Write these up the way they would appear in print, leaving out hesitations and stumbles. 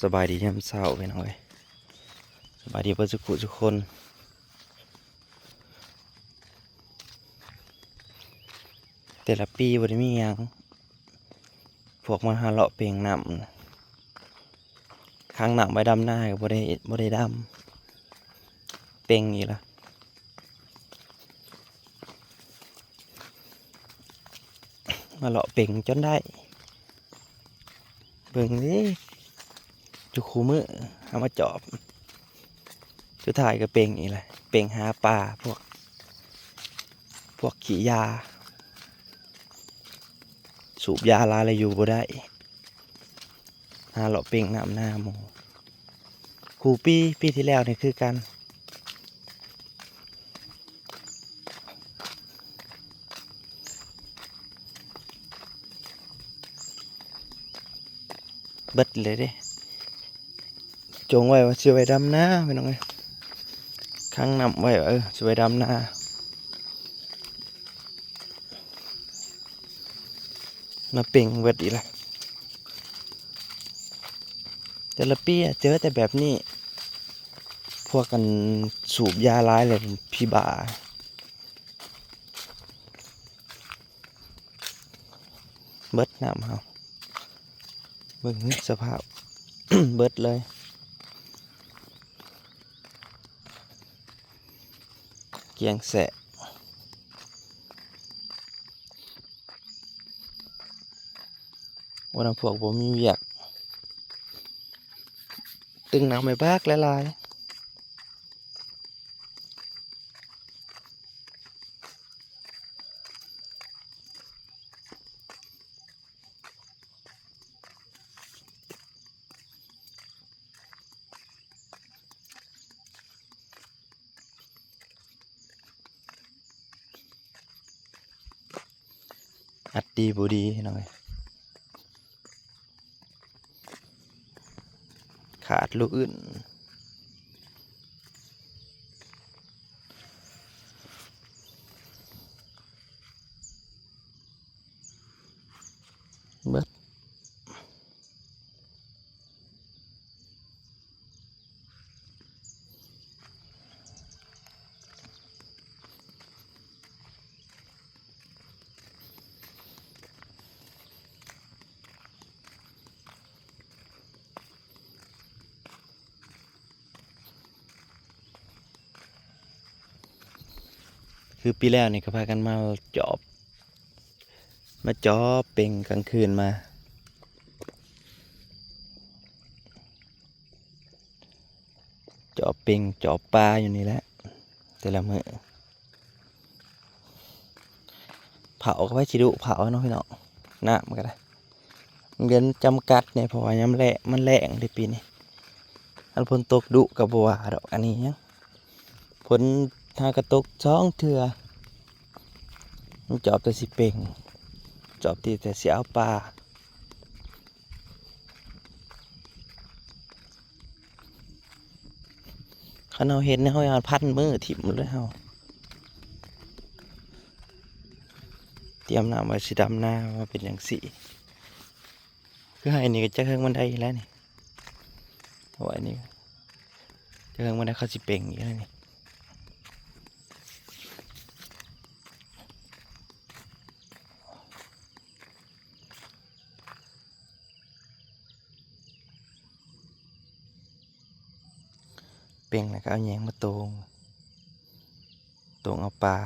สบายดียามเช้าไปหน่อยสบายดีเพื่อนทุกคนแต่ละปีบ่ได้มีหยังพวกมันหาเลาะเปียงน้ำค้างน้ำไว้ดำหน้าก็บ่ได้ดำเปียงอีกละมาเลาะเปียงจนได้เบิ่งดิจุคูมือเอามาจอบสุดท้ายก็เปียงอีกละเปียงหาปลาพวกขี้ยาสูบยาลาอะไรอยู่บ่ได้หาเลาะเปียงน้ำหน้าหมูคูปีที่แล้วนี่คือกันเบิดเลยเด้จงไว้ว่าสิไว้ดำหน้าไปน้องเอ้ยค้างน้ำไว้ว่าสิไว้ดำหน้ามาเป่งเบิดอีกละแต่ละปีเจอแต่แบบนี้พวกกันสูบยาร้ายเลยพี่บ่าเบิดน้ำเฮาเบิ่งนี่สภาพ เบิดเลยเกียงแสะวันพวกผมมีเวียกตึงหนังไม่บากละลายอัดดีบูดีหน่อยขาดลูกอื่นเบิดคือปีแล้วนี่ก็พากันมาจอบเป่งกลางคืนมาจอบเป่งจอบปลาอยู่นี่แหละแต่ละมื้อเผาก็ไว้ชิดุเผาเนาะพี่น้องน้ำก็ได้เงินจำกัดเนี่ยเพราะว่าย้ำแหละมันแรงในปีนี้อันฝนตกดุกับบัวดอกอันนี้ยังฝนทากระตกช่องเถื่อมันจอบแต่สิเป่งจอบตีแต่เสียเอาปลาขันเอาเห็นเนี่ยเขาเอาพันมือถิ่มเลยเฮาเตรียมน้ำไว้สีดำหน้ามาเป็นอย่างสีคือให้นี่ก็จะเครื่องมันได้แล้วนี่เอาไว้นี่จะเครื่องมันได้เขาสิเป่งอยู่แล้วนี่เป่งแล้วก็เอาแยงมาตรงเอาปลา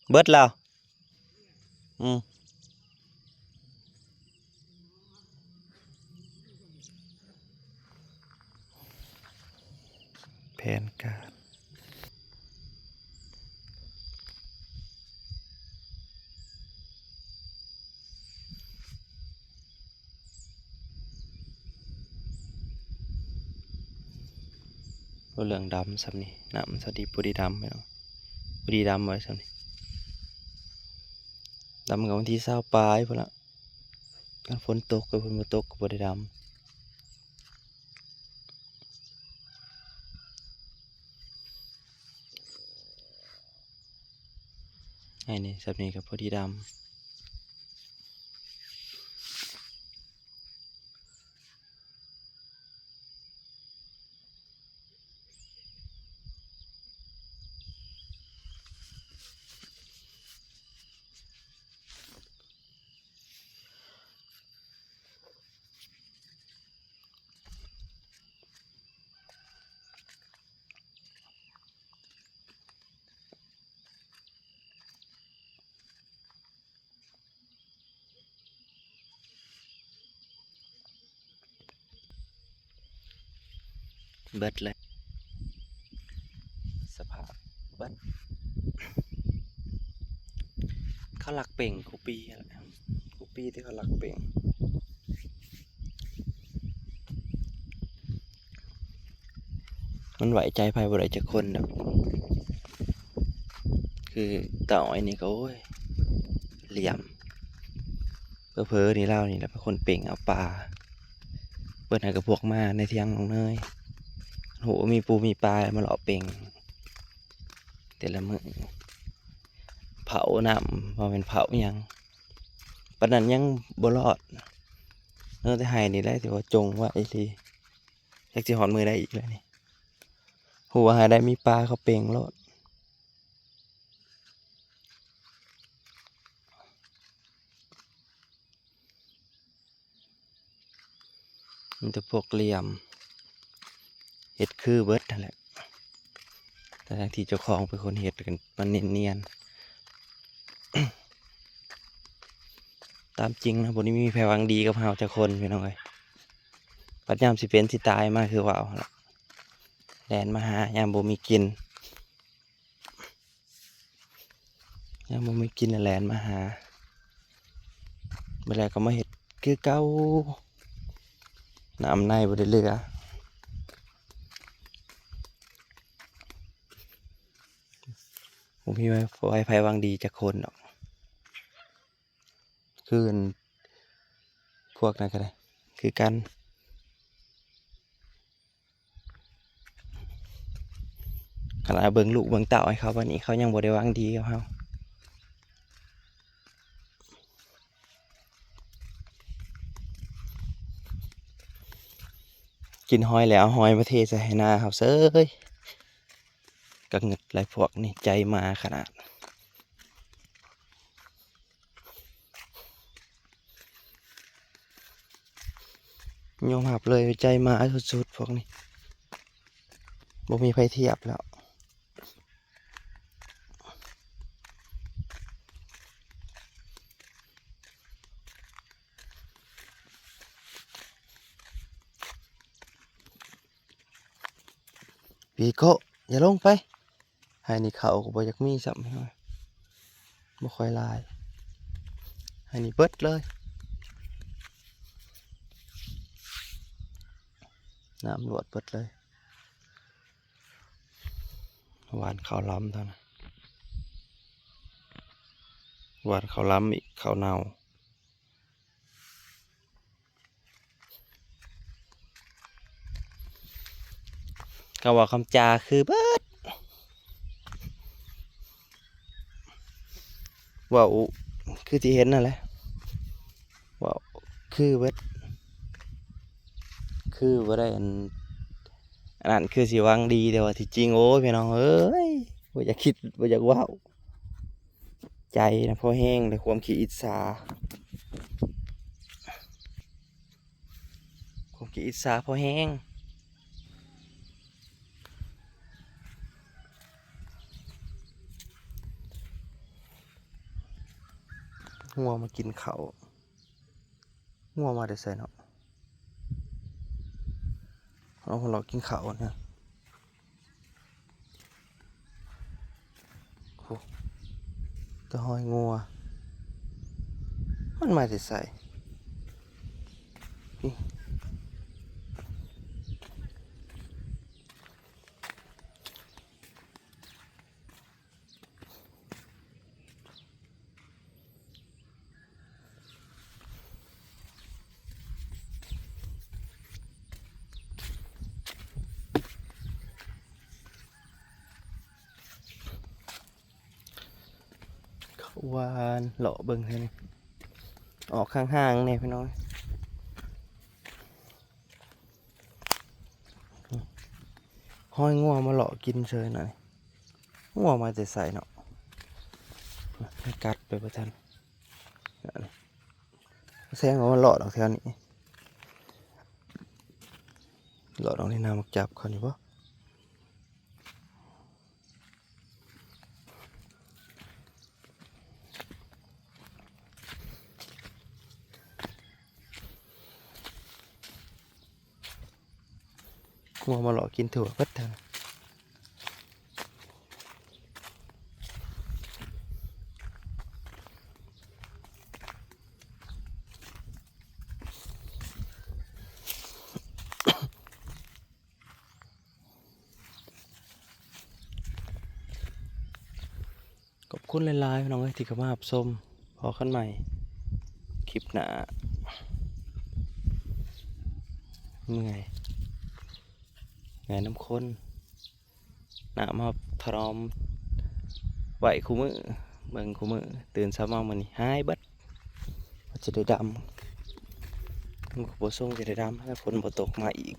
เบิดแล้วแผนการเหลืองดำสับนี่น้ำสวัสดีปุรีดำไปเนาะปุรีดำไว้สับนี่ดำกับวันที่20ปลายพอละกันฝนตกกับฝนบ่ตกกับบ่ได้ด ไอ้นี่สับนี้กับพอดีดำเบิดเลยสภาพเบิดเขาหลักเป่งกูปีอะไรกูปีที่เขาหลักเป่งมันไหวใจภายบ่ได้จะคนดอกคือเต่าไอ้นี่ก็โอ้ยเหลี่ยมเพ้อๆนี่เล่านี่แหละเป็นคนเป่งเอาปลาเปิดให้กับพวกมาในเที่ยงน้องเนยโหมีปูมีปลามาหล่อเป่งแต่ละมือเผาน้ำพอเป็นเผายังปานนั้นยังบ่รอดแต่ไห้นี่ได้ที่ว่าจงว่าไอ้ทีอยากจะหอนมือได้อีกแล้วนี่หัวหาได้มีปลาเขาเป่งรอดมันจะพวกเหลี่ยมเห็ดคือเบิดนั่นแหละแต่ทางที่เจ้าของเป็นคนเห็ดกันมันเนียนๆตามจริงนะบนนี้มีแพรวังดีกับเฮาจะคนพี่น้องเลยปัจยามสิเป็นสิตายมากคือว่าวล่ะแลนมาหายามบ่มีกินยามบ่มีกินแลนมาหาเวลาก็มาเห็ดคือเก่าน้ำในบ่ได้เหลือผมพี่ไว้ไพวังดีจะคนดอกคือพวกนั้นก็ได้คือกันขณะเบิ่งลูกเบิ่งเต่าให้เขาวันนี้เขายังบ่ได้วางดีกับเขากินหอยแล้วหอยมาเทใส่ให้หน้าเขาเซ้ยกังเงิดไรพวกนี่ใจมาขนาดยอมหับเลยใจมาสุดๆพวกนี้บ่มีไฟเทียบแล้วปีโก้อย่าลงไปให้นี่เขาก็บ่อยากมีซ้ำให้หน่อยบ่ค่อยลายให้นี่เบิดเลยน้ำรวดเบิดเลยหวานข้าวล้ำเท่านั้นหวานข้าวล้ำอีกข้าวเน่าก็ว่าคำจาคือเบิดว่าคือที่เห็นนั่นแหละว่าคือเบิดคือว่าได้อันนั้นคือสิวังดีแต่ว่าที่จริงโอ้ยพี่น้องเอ้ยบ่อยากคิดบ่อยากว้าวใจนะพอแห้งเลยความขี้อิจฉาความขี้อิจฉาพอแห้งงัวมากินเขางัวมาได้ใส่เนาะเรากินเขาเนี่ยโอ้ตะหอยงัวมันมาได้ใส่นี่ข วานเลาะเบิ่งเท่านี้ออกข้างๆเนี่ยพี่น้อยห้อยงัวมาเลาะกินเฉยหน่อยงัวมาแต่ใส่เนาะให้กัดไปประทันแซงเอามาเลาะดอกแถวนี้เลาะดอกนี่นามักจับเขานี่ปะงัวมาเลาะกินถั่วเพัดทันขอบคุณหลายๆพี่น้องที่เข้ามารับชมพอกันใหม่คลิปหน้าเมื่อยไงน้ำข้นหน้ามาทรอมไหวคู่มือเบิ่งคู่มือตื่นเช้ามามันนี่หายเบัดจะได้ดำมันก็บ่ส่งจะได้ดำถ้าฝนบ่ตกมาอีก